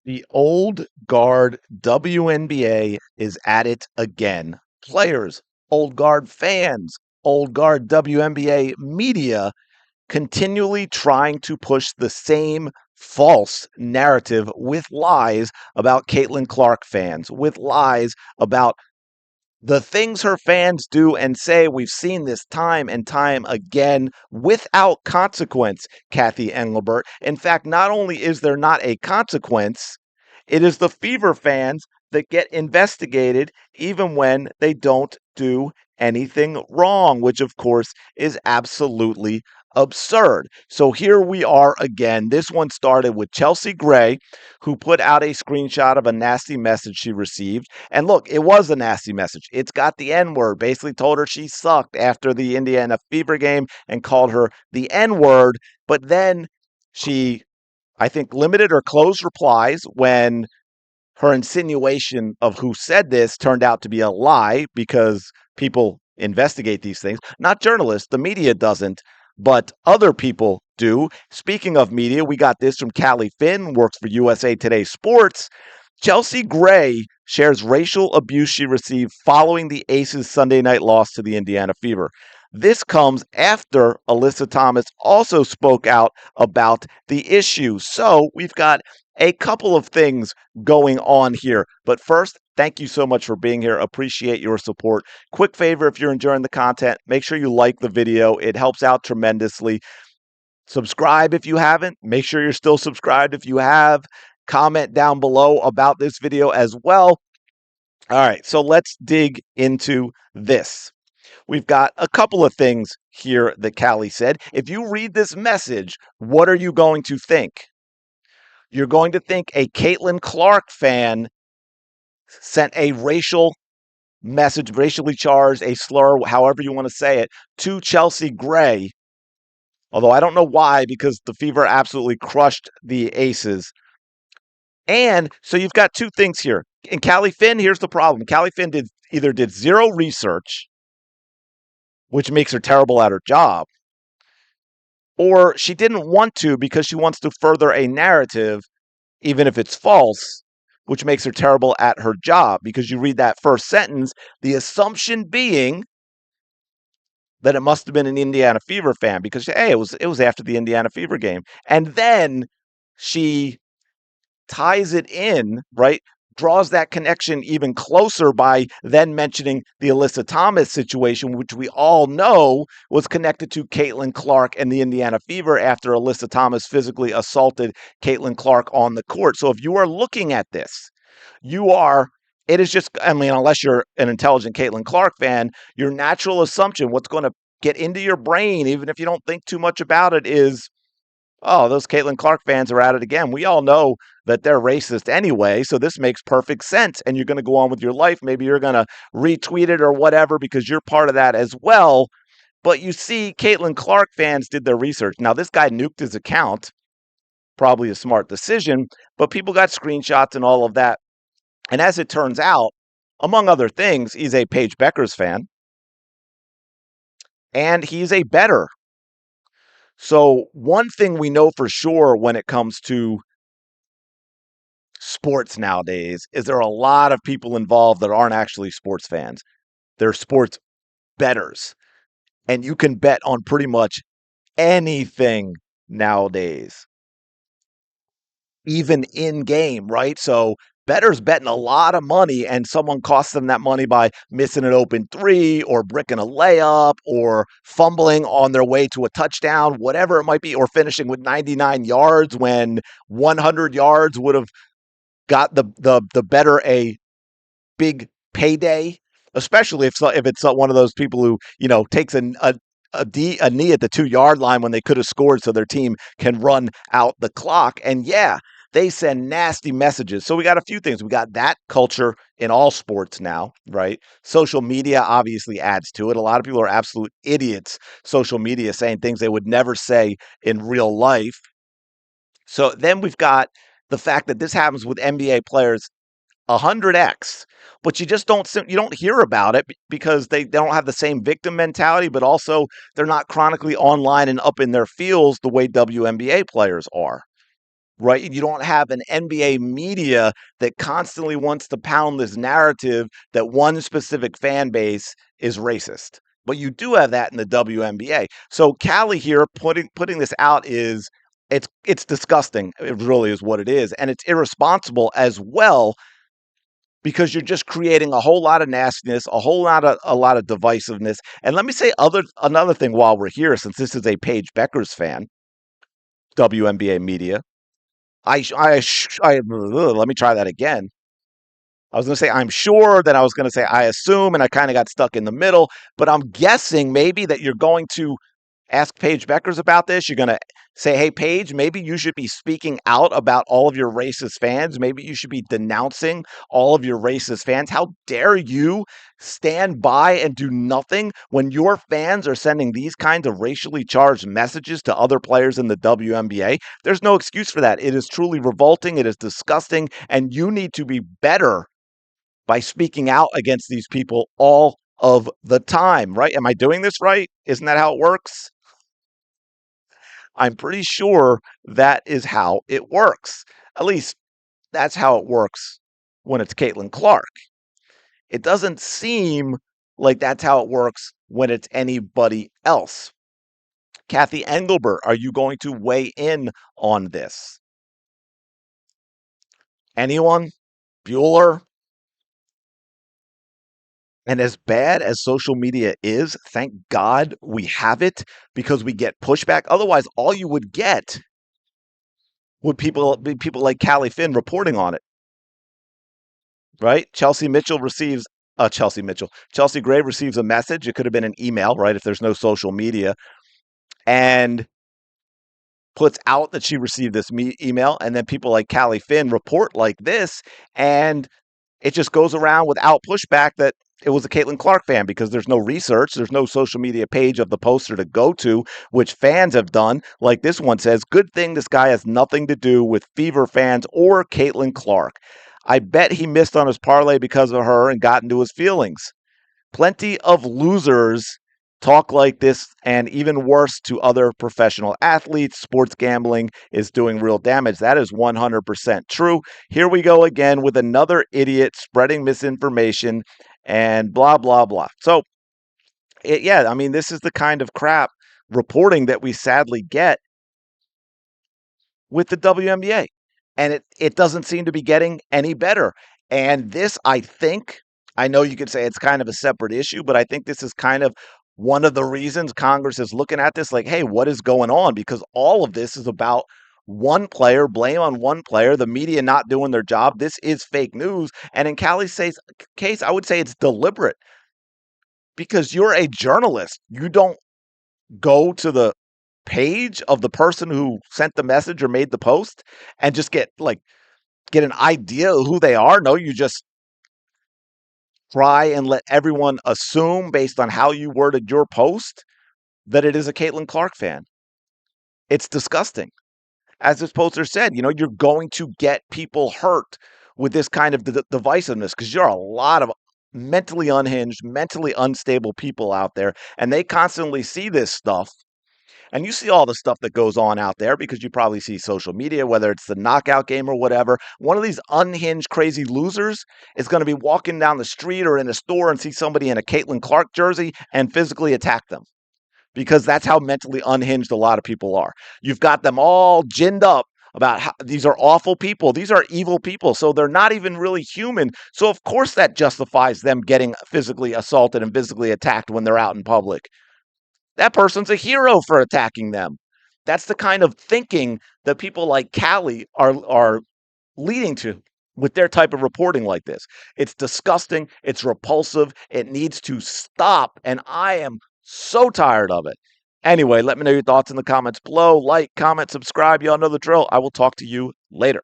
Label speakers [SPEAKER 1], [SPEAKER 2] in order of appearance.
[SPEAKER 1] The old guard WNBA is at it again. Players, old guard fans, old guard WNBA media continually trying to push the same false narrative with lies about Caitlin Clark fans, with lies about the things her fans do and say. We've seen this time and time again without consequence, Kathy Engelbert. In fact, not only is there not a consequence, it is the Fever fans that get investigated even when they don't do anything wrong, which of course is absolutely absurd. So here we are again. This one started with Chelsea Gray, who put out a screenshot of a nasty message she received. And look, it was a nasty message. It's got the N word, basically told her she sucked after the Indiana Fever game and called her the N word. But then she, I think, limited or closed replies when her insinuation of who said this turned out to be a lie because people investigate these things. Not journalists, the media doesn't, but other people do. Speaking of media, we got this from Callie Finn, works for USA Today Sports. Chelsea Gray shares racial abuse she received following the Aces Sunday night loss to the Indiana Fever. This comes after Alyssa Thomas also spoke out about the issue. So we've got a couple of things going on here. But first, thank you so much for being here. Appreciate your support. Quick favor, if you're enjoying the content, make sure you like the video. It helps out tremendously. Subscribe if you haven't. Make sure you're still subscribed if you have. Comment down below about this video as well. All right, so let's dig into this. We've got a couple of things here that Callie said. If you read this message, what are you going to think? You're going to think a Caitlin Clark fan sent a racial message, racially charged, a slur, however you want to say it, to Chelsea Gray. Although I don't know why, because the Fever absolutely crushed the Aces. And so you've got two things here. And Callie Finn, here's the problem. Callie Finn did zero research, which makes her terrible at her job, or she didn't want to because she wants to further a narrative, even if it's false, which makes her terrible at her job. Because you read that first sentence, the assumption being that it must have been an Indiana Fever fan because, hey, it was after the Indiana Fever game. And then she ties it in, right? Draws that connection even closer by then mentioning the Alyssa Thomas situation, which we all know was connected to Caitlin Clark and the Indiana Fever after Alyssa Thomas physically assaulted Caitlin Clark on the court. So if you are looking at this, it is just, I mean, unless you're an intelligent Caitlin Clark fan, your natural assumption, what's going to get into your brain, even if you don't think too much about it, is, oh, those Caitlin Clark fans are at it again. We all know that they're racist anyway, so this makes perfect sense. And you're going to go on with your life. Maybe you're going to retweet it or whatever because you're part of that as well. But you see, Caitlin Clark fans did their research. Now, this guy nuked his account, probably a smart decision, but people got screenshots and all of that. And as it turns out, among other things, he's a Paige Beckers fan, and he's a bettor. So one thing we know for sure when it comes to sports nowadays is there are a lot of people involved that aren't actually sports fans. They're sports bettors. And you can bet on pretty much anything nowadays, even in game, right? So bettors betting a lot of money and someone costs them that money by missing an open three or bricking a layup or fumbling on their way to a touchdown, whatever it might be, or finishing with 99 yards when 100 yards would have got the better a big payday, especially if it's one of those people who, takes a knee at the 2 yard line when they could have scored so their team can run out the clock. And yeah, they send nasty messages. So we got a few things. We got that culture in all sports now, right? Social media obviously adds to it. A lot of people are absolute idiots. Social media saying things they would never say in real life. So then we've got the fact that this happens with NBA players 100x, but you don't hear about it because they don't have the same victim mentality, but also they're not chronically online and up in their fields the way WNBA players are. right? You don't have an NBA media that constantly wants to pound this narrative that one specific fan base is racist. But you do have that in the WNBA. So Callie here putting this out is it's disgusting. It really is what it is, and it's irresponsible as well because you're just creating a whole lot of nastiness, a lot of divisiveness. And let me say another thing while we're here, since this is a Paige Beckers fan, WNBA media. Let me try that again. I was going to say I'm sure, then I was going to say I assume, and I kind of got stuck in the middle. But I'm guessing maybe that you're going to ask Paige Beckers about this. You're going to say, hey, Paige, maybe you should be speaking out about all of your racist fans. Maybe you should be denouncing all of your racist fans. How dare you stand by and do nothing when your fans are sending these kinds of racially charged messages to other players in the WNBA? There's no excuse for that. It is truly revolting. It is disgusting. And you need to be better by speaking out against these people all of the time, right? Am I doing this right? Isn't that how it works? I'm pretty sure that is how it works. At least that's how it works when it's Caitlin Clark. It doesn't seem like that's how it works when it's anybody else. Kathy Engelbert, are you going to weigh in on this? Anyone? Bueller? And as bad as social media is, thank God we have it because we get pushback. Otherwise, all you would get would be people like Callie Finn reporting on it, right? Chelsea Gray receives a message. It could have been an email, right? If there's no social media, and puts out that she received this email, and then people like Callie Finn report like this, and it just goes around without pushback that it was a Caitlin Clark fan because there's no research, there's no social media page of the poster to go to, which fans have done. Like this one says, good thing this guy has nothing to do with Fever fans or Caitlin Clark. I bet he missed on his parlay because of her and got into his feelings. Plenty of losers talk like this, and even worse to other professional athletes. Sports gambling is doing real damage. That is 100% true. Here we go again with another idiot spreading misinformation and blah, blah, blah. So, yeah, I mean, this is the kind of crap reporting that we sadly get with the WNBA. And it doesn't seem to be getting any better. And this, I think, I know you could say it's kind of a separate issue, but I think this is kind of one of the reasons Congress is looking at this like, hey, what is going on? Because all of this is about one player, blame on one player, the media not doing their job. This is fake news. And in Callie's case, I would say it's deliberate because you're a journalist. You don't go to the page of the person who sent the message or made the post and just get an idea of who they are. No, you just try and let everyone assume based on how you worded your post that it is a Caitlin Clark fan. It's disgusting. As this poster said, you're going to get people hurt with this kind of divisiveness because you're a lot of mentally unhinged, mentally unstable people out there, and they constantly see this stuff. And you see all the stuff that goes on out there because you probably see social media, whether it's the knockout game or whatever. One of these unhinged, crazy losers is going to be walking down the street or in a store and see somebody in a Caitlin Clark jersey and physically attack them because that's how mentally unhinged a lot of people are. You've got them all ginned up about how these are awful people. These are evil people. So they're not even really human. So, of course, that justifies them getting physically assaulted and physically attacked when they're out in public. That person's a hero for attacking them. That's the kind of thinking that people like Callie are leading to with their type of reporting like this. It's disgusting. It's repulsive. It needs to stop. And I am so tired of it. Anyway, let me know your thoughts in the comments below. Like, comment, subscribe. Y'all know the drill. I will talk to you later.